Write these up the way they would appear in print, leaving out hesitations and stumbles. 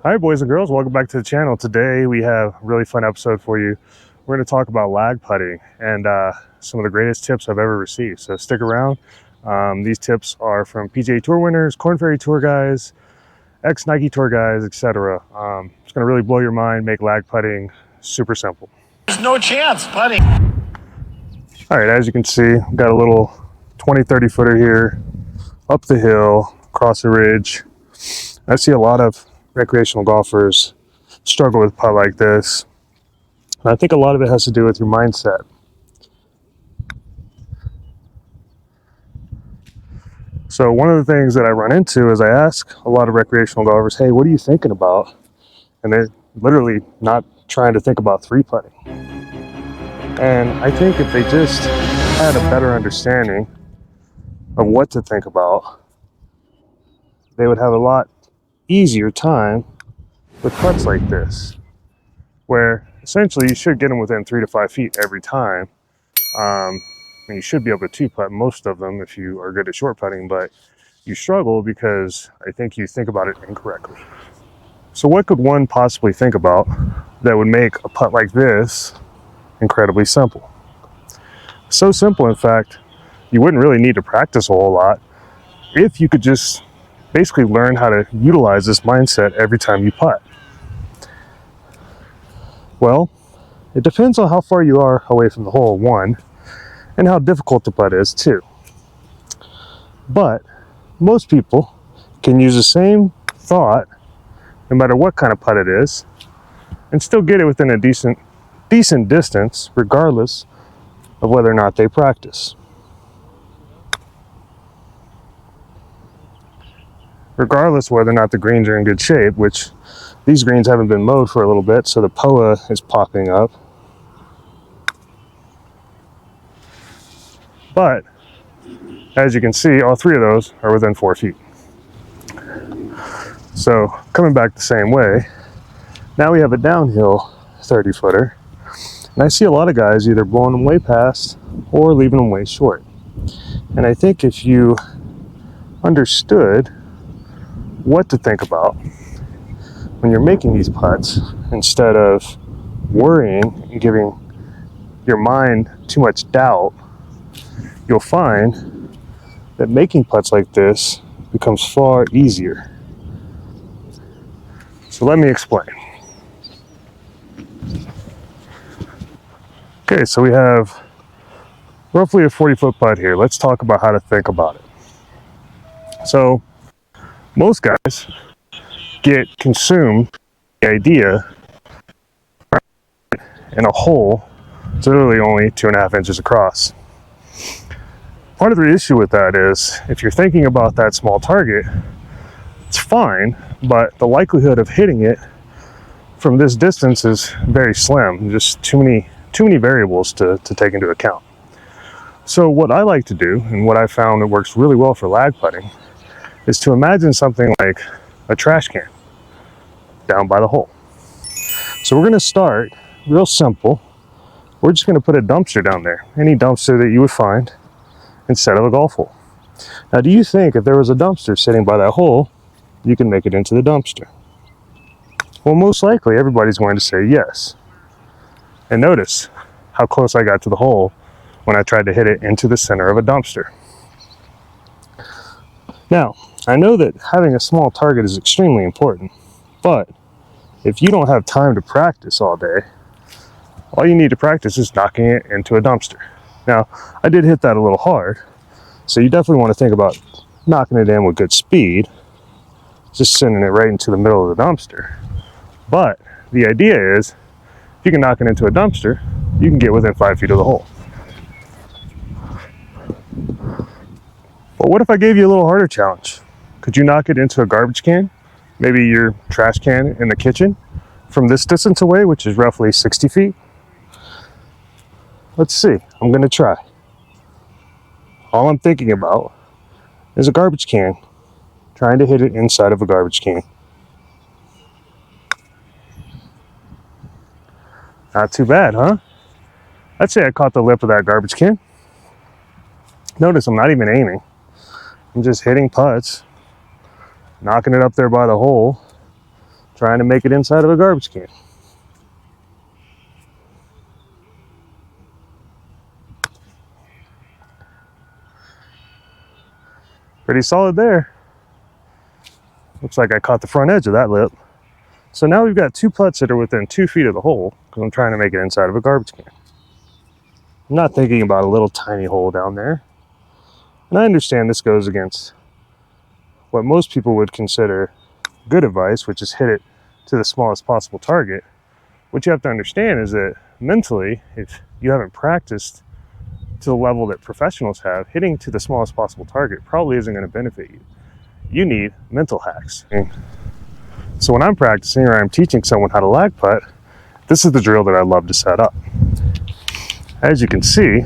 Hi boys and girls, welcome back to the channel. Today we have a really fun episode for you. We're going to talk about lag putting and some of the greatest tips I've ever received. So stick around. These tips are from PGA Tour winners, Korn Ferry Tour guys, ex-Nike Tour guys, etc. It's going to really blow your mind, make lag putting super simple. There's no chance putting. All right, as you can see, I've got a little 20-30 footer here, up the hill, across the ridge. I see a lot of recreational golfers struggle with putt like this. And I think a lot of it has to do with your mindset. So one of the things that I run into is I ask a lot of recreational golfers, hey, what are you thinking about? And they're literally not trying to think about three putting. And I think if they just had a better understanding of what to think about, they would have a lot easier time with putts like this, where essentially you should get them within 3 to 5 feet every time. And you should be able to two putt most of them if you are good at short putting, but you struggle because I think you think about it incorrectly. So what could one possibly think about that would make a putt like this incredibly simple? So simple, in fact, you wouldn't really need to practice a whole lot if you could just basically learn how to utilize this mindset every time you putt. Well, it depends on how far you are away from the hole, one, and how difficult the putt is, two. But most people can use the same thought, no matter what kind of putt it is, and still get it within a decent distance, regardless of whether or not they practice. Regardless of whether or not the greens are in good shape, which these greens haven't been mowed for a little bit, so the POA is popping up. But as you can see, all three of those are within 4 feet. So coming back the same way, now we have a downhill 30 footer, and I see a lot of guys either blowing them way past or leaving them way short. And I think if you understood what to think about when you're making these putts, instead of worrying and giving your mind too much doubt, you'll find that making putts like this becomes far easier. So let me explain. Okay, so we have roughly a 40-foot putt here. Let's talk about how to think about it. So most guys get consumed the idea in a hole that's literally only 2.5 inches across. Part of the issue with that is if you're thinking about that small target, it's fine, but the likelihood of hitting it from this distance is very slim. Just too many variables to take into account. So what I like to do, and what I found that works really well for lag putting, is to imagine something like a trash can down by the hole. So we're going to start real simple. We're just going to put a dumpster down there, any dumpster that you would find, instead of a golf hole. Now, do you think if there was a dumpster sitting by that hole, you can make it into the dumpster? Well, most likely everybody's going to say yes. And notice how close I got to the hole when I tried to hit it into the center of a dumpster. Now, I know that having a small target is extremely important, but if you don't have time to practice all day, all you need to practice is knocking it into a dumpster. Now, I did hit that a little hard, so you definitely want to think about knocking it in with good speed, just sending it right into the middle of the dumpster. But the idea is, if you can knock it into a dumpster, you can get within 5 feet of the hole. But what if I gave you a little harder challenge? Could you knock it into a garbage can? Maybe your trash can in the kitchen from this distance away, which is roughly 60 feet? Let's see. I'm going to try. All I'm thinking about is a garbage can, trying to hit it inside of a garbage can. Not too bad, huh? I'd say I caught the lip of that garbage can. Notice I'm not even aiming. I'm just hitting putts, knocking it up there by the hole, trying to make it inside of a garbage can. Pretty solid there. Looks like I caught the front edge of that lip. So now we've got two putts that are within 2 feet of the hole because I'm trying to make it inside of a garbage can. I'm not thinking about a little tiny hole down there. And I understand this goes against what most people would consider good advice, which is hit it to the smallest possible target. What you have to understand is that mentally, if you haven't practiced to the level that professionals have, hitting to the smallest possible target probably isn't going to benefit you. You need mental hacks. So when I'm practicing or I'm teaching someone how to lag putt, this is the drill that I love to set up. As you can see,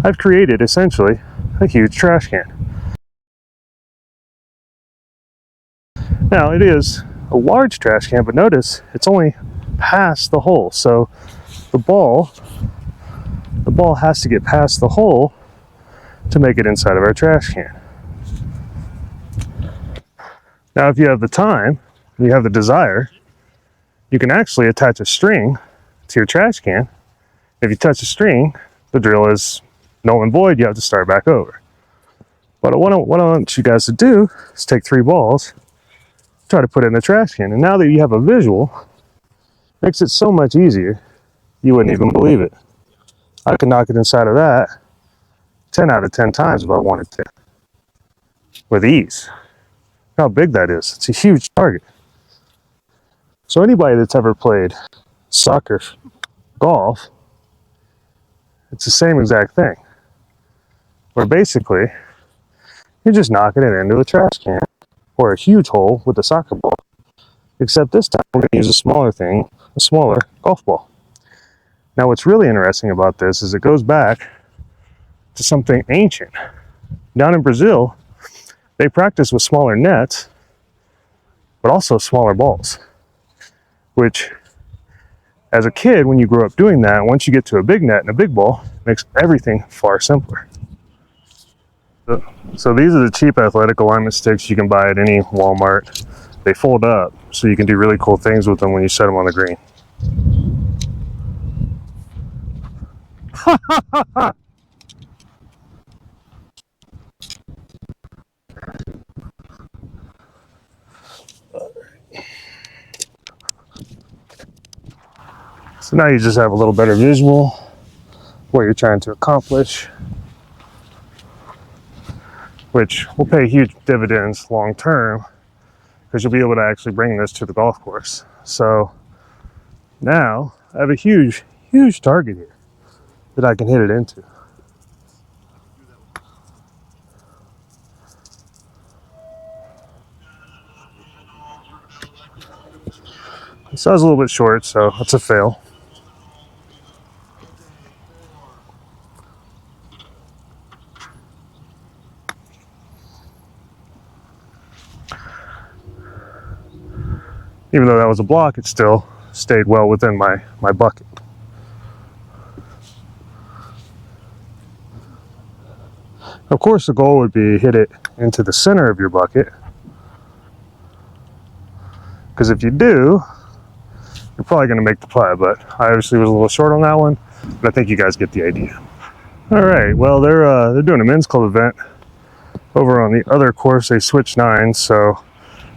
I've created essentially a huge trash can. Now it is a large trash can, but notice it's only past the hole. So the ball has to get past the hole to make it inside of our trash can. Now if you have the time, and you have the desire, you can actually attach a string to your trash can. If you touch the string, the drill is null and void, you have to start back over. But what I want you guys to do is take 3 balls, try to put it in the trash can. And now that you have a visual, it makes it so much easier, you wouldn't even believe it. I could knock it inside of that 10 out of 10 times if I wanted to, with ease. How big that is. It's a huge target. So anybody that's ever played soccer, golf, it's the same exact thing. Where basically, you're just knocking it into a trash can or a huge hole with a soccer ball. Except this time, we're going to use a smaller thing, a smaller golf ball. Now what's really interesting about this is it goes back to something ancient. Down in Brazil, they practice with smaller nets, but also smaller balls. Which, as a kid, when you grow up doing that, once you get to a big net and a big ball, it makes everything far simpler. So these are the cheap athletic alignment sticks you can buy at any Walmart. They fold up, so you can do really cool things with them when you set them on the green. So now you just have a little better visual what you're trying to accomplish, which will pay huge dividends long term because you'll be able to actually bring this to the golf course. So now I have a huge target here that I can hit it into. So I was a little bit short, so that's a fail. Even though that was a block, it still stayed well within my bucket. Of course, the goal would be hit it into the center of your bucket, because if you do, you're probably going to make the putt. But I obviously was a little short on that one, but I think you guys get the idea. All right, well they're doing a men's club event over on the other course. They switched nines, so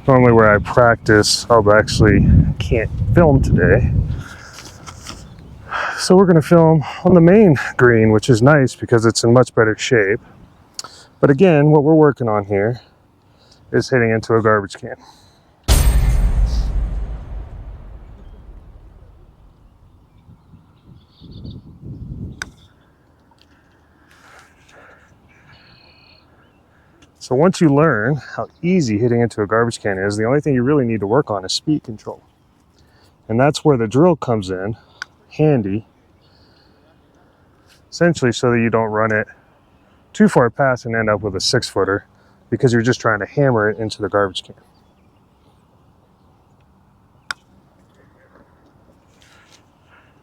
normally where I practice, I actually can't film today. So we're going to film on the main green, which is nice because it's in much better shape. But again, what we're working on here is hitting into a garbage can. So once you learn how easy hitting into a garbage can is, the only thing you really need to work on is speed control. And that's where the drill comes in handy, essentially so that you don't run it too far past and end up with a 6-footer because you're just trying to hammer it into the garbage can.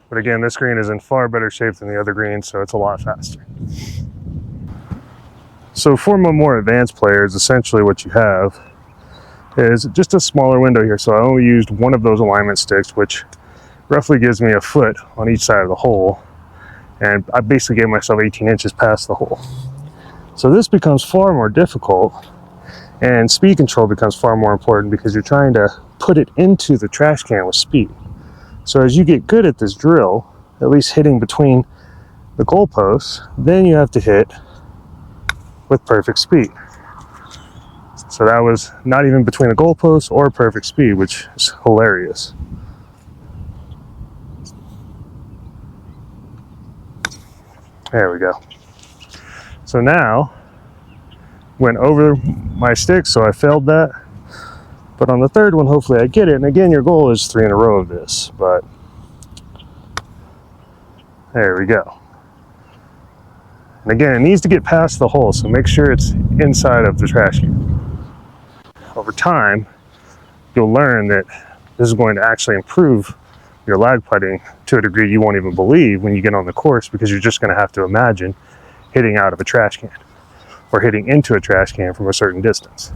But again, this green is in far better shape than the other green, so it's a lot faster. So for more advanced players, essentially what you have is just a smaller window here. So I only used one of those alignment sticks, which roughly gives me a foot on each side of the hole. And I basically gave myself 18 inches past the hole. So this becomes far more difficult, and speed control becomes far more important because you're trying to put it into the trash can with speed. So as you get good at this drill, at least hitting between the goalposts, then you have to hit with perfect speed. So that was not even between the goalposts or perfect speed, which is hilarious. There we go. So now, went over my stick, so I failed that. But on the third one, hopefully I get it. And again, your goal is 3 in a row of this, but there we go. And again, it needs to get past the hole, so make sure it's inside of the trash can. Over time, you'll learn that this is going to actually improve your lag putting to a degree you won't even believe when you get on the course, because you're just going to have to imagine hitting out of a trash can or hitting into a trash can from a certain distance.